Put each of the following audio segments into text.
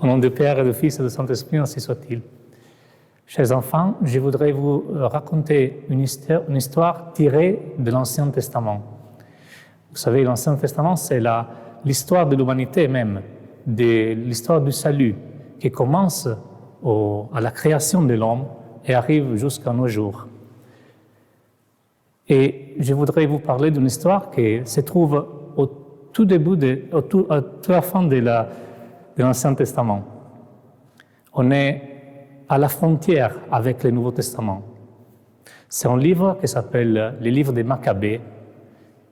Au nom du Père et du Fils et du Saint-Esprit, ainsi soit-il. Chers enfants, je voudrais vous raconter une histoire tirée de l'Ancien Testament. Vous savez, l'Ancien Testament, c'est l'histoire de l'humanité même, de l'histoire du salut, qui commence à la création de l'homme et arrive jusqu'à nos jours. Et je voudrais vous parler d'une histoire qui se trouve au tout début, à toute la fin de l'Ancien Testament. On est à la frontière avec le Nouveau Testament. C'est un livre qui s'appelle le livre des Maccabées,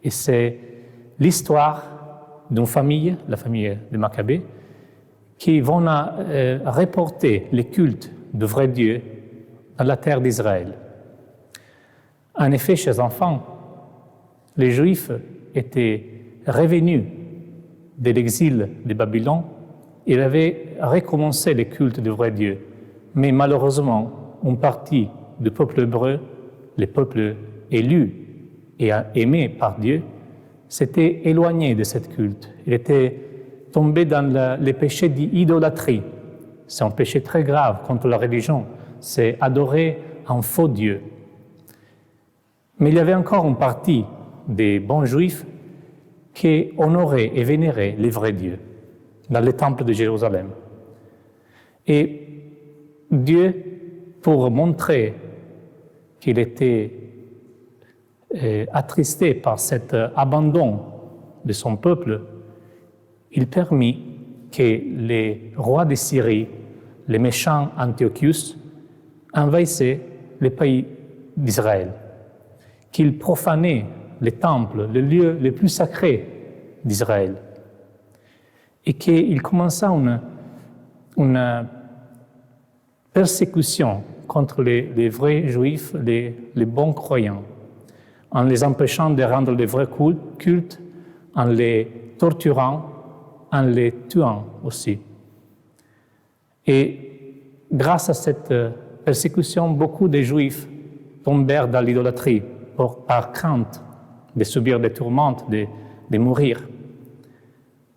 et c'est l'histoire d'une famille, la famille des Maccabées, qui vont reporter le culte du vrai Dieu dans la terre d'Israël. En effet, chers enfants, les Juifs étaient revenus de l'exil de Babylone. Ils avaient recommencé le culte du vrai Dieu. Mais malheureusement, une partie du peuple hébreu, le peuple élu et aimé par Dieu, s'était éloigné de ce culte. Il était tombé dans le péché d'idolâtrie. C'est un péché très grave contre la religion. C'est adorer un faux Dieu. Mais il y avait encore une partie des bons Juifs qui honoraient et vénéraient le vrai Dieu dans le temple de Jérusalem. Et Dieu, pour montrer qu'il était attristé par cet abandon de son peuple, il permit que les rois de Syrie, les méchants Antiochus, envahissaient le pays d'Israël, qu'ils profanaient les temples, les lieux les plus sacrés d'Israël, et qu'il commença une persécution contre les vrais juifs, les bons croyants, en les empêchant de rendre le vrai culte, en les torturant, en les tuant aussi. Et grâce à cette persécution, beaucoup de Juifs tombèrent dans l'idolâtrie par crainte de subir des tourments, de mourir.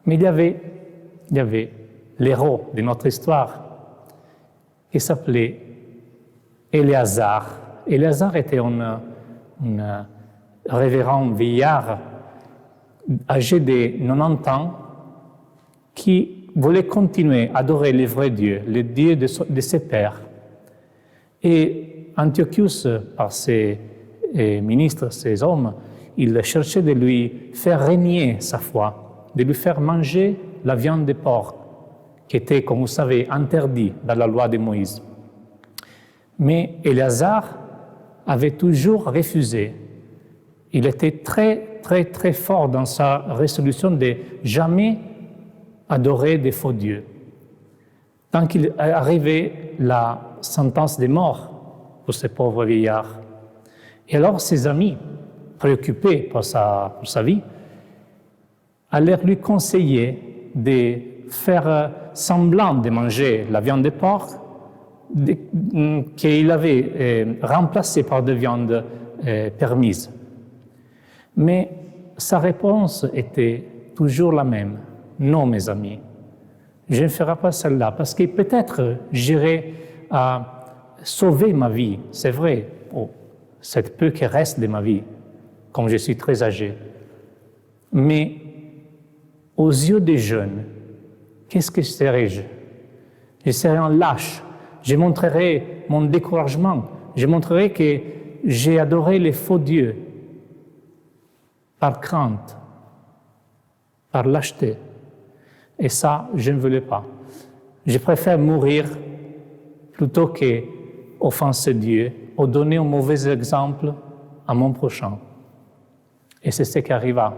Mais il y avait l'héros de notre histoire qui s'appelait Éléazar. Éléazar était un révérend vieillard âgé de 90 ans qui voulait continuer à adorer le vrai Dieu, le Dieu de ses pères. Et Antiochus, par ses ministres, ses hommes, il cherchait de lui faire régner sa foi, de lui faire manger la viande de porc, qui était, comme vous savez, interdit dans la loi de Moïse. Mais Éléazar avait toujours refusé. Il était très, très, très fort dans sa résolution de jamais adorer des faux dieux. Tant qu'il arrivait la sentence de mort pour ce pauvre vieillard. Et alors ses amis, préoccupés par sa vie, allèrent lui conseiller de faire semblant de manger la viande de porc qu'il avait remplacée par de viande permise. Mais sa réponse était toujours la même. Non, mes amis, je ne ferai pas cela parce que peut-être j'irai à sauver ma vie, c'est vrai, c'est peu qui reste de ma vie, comme je suis très âgé. Mais aux yeux des jeunes, qu'est-ce que serais-je? Je serais un lâche. Je montrerai mon découragement. Je montrerai que j'ai adoré les faux dieux par crainte, par lâcheté. Et ça, je ne voulais pas. Je préfère mourir plutôt qu'offenser Dieu ou donner un mauvais exemple à mon prochain. Et c'est ce qui arriva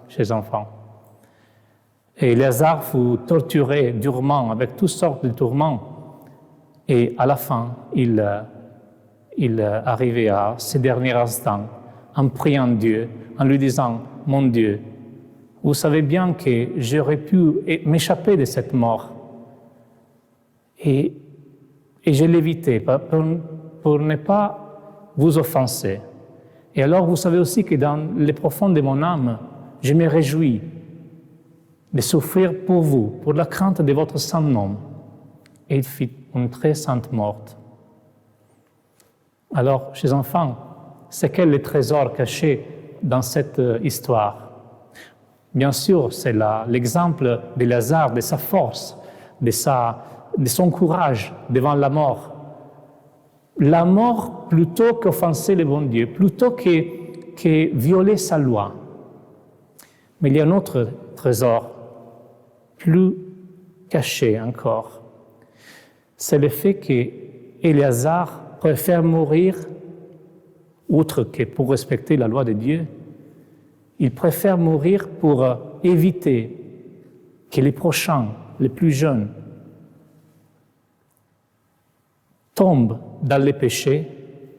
chez les enfants. Et Éléazar fut torturé durement avec toutes sortes de tourments. Et à la fin, il arrivait à ces derniers instants en priant Dieu, en lui disant « Mon Dieu, vous savez bien que j'aurais pu m'échapper de cette mort. Et je l'évitais pour ne pas vous offenser. Et alors, vous savez aussi que dans les profonds de mon âme, je me réjouis de souffrir pour vous, pour la crainte de votre saint nom. et il fit une très sainte mort. Alors, chers enfants, c'est quel le trésor caché dans cette histoire? Bien sûr, c'est l'exemple de Lazare, de sa force, de son courage devant la mort. La mort plutôt qu'offenser le bon Dieu, plutôt que violer sa loi. Mais il y a un autre trésor, plus caché encore. C'est le fait qu'Éléazar préfère mourir, outre que pour respecter la loi de Dieu, il préfère mourir pour éviter que les prochains, les plus jeunes, tombent dans les péchés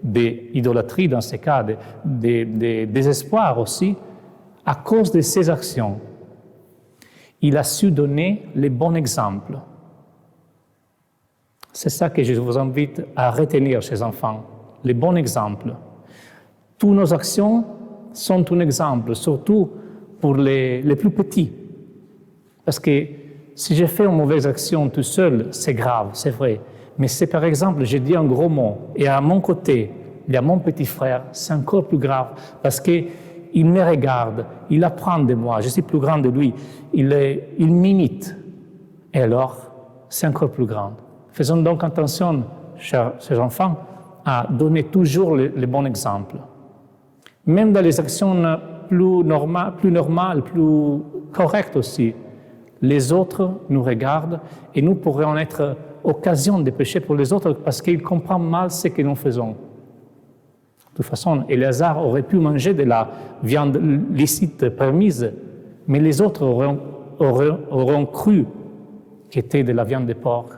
d'idolâtrie dans ces cas, de désespoir aussi, à cause de ses actions. Il a su donner les bons exemples. C'est ça que je vous invite à retenir, chers enfants, les bons exemples. Toutes nos actions sont un exemple, surtout pour les plus petits. Parce que si j'ai fait une mauvaise action tout seul, c'est grave, c'est vrai. Mais si par exemple, j'ai dit un gros mot et à mon côté, il y a mon petit frère, c'est encore plus grave parce qu'il me regarde, il apprend de moi, je suis plus grand de lui, il m'imite. Et alors, c'est encore plus grand. Faisons donc attention, chers enfants, à donner toujours les bons exemples. Même dans les actions plus normales, plus correctes aussi, les autres nous regardent et nous pourrions être occasion de pécher pour les autres parce qu'ils comprennent mal ce que nous faisons. De toute façon, Éléazar aurait pu manger de la viande licite permise, mais les autres auront cru que c'était de la viande de porc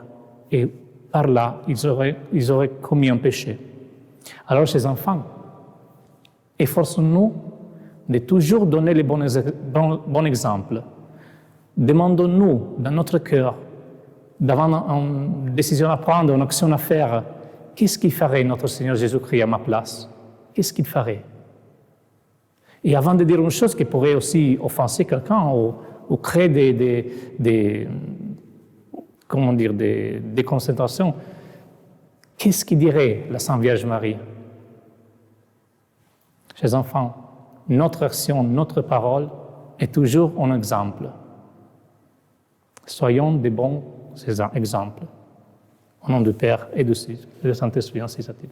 et par là, ils auraient commis un péché. Alors, chers enfants, efforçons-nous de toujours donner les bons exemples. Demandons-nous dans notre cœur, devant une décision à prendre, une action à faire, qu'est-ce qu'il ferait notre Seigneur Jésus-Christ à ma place? Qu'est-ce qu'il ferait? Et avant de dire une chose qui pourrait aussi offenser quelqu'un ou créer des concentrations, qu'est-ce qu'il dirait la Sainte Vierge Marie? Chers enfants, notre action, notre parole est toujours un exemple. Soyons des bons exemples. Au nom du Père et du Fils et du Saint-Esprit, ainsi soit-il.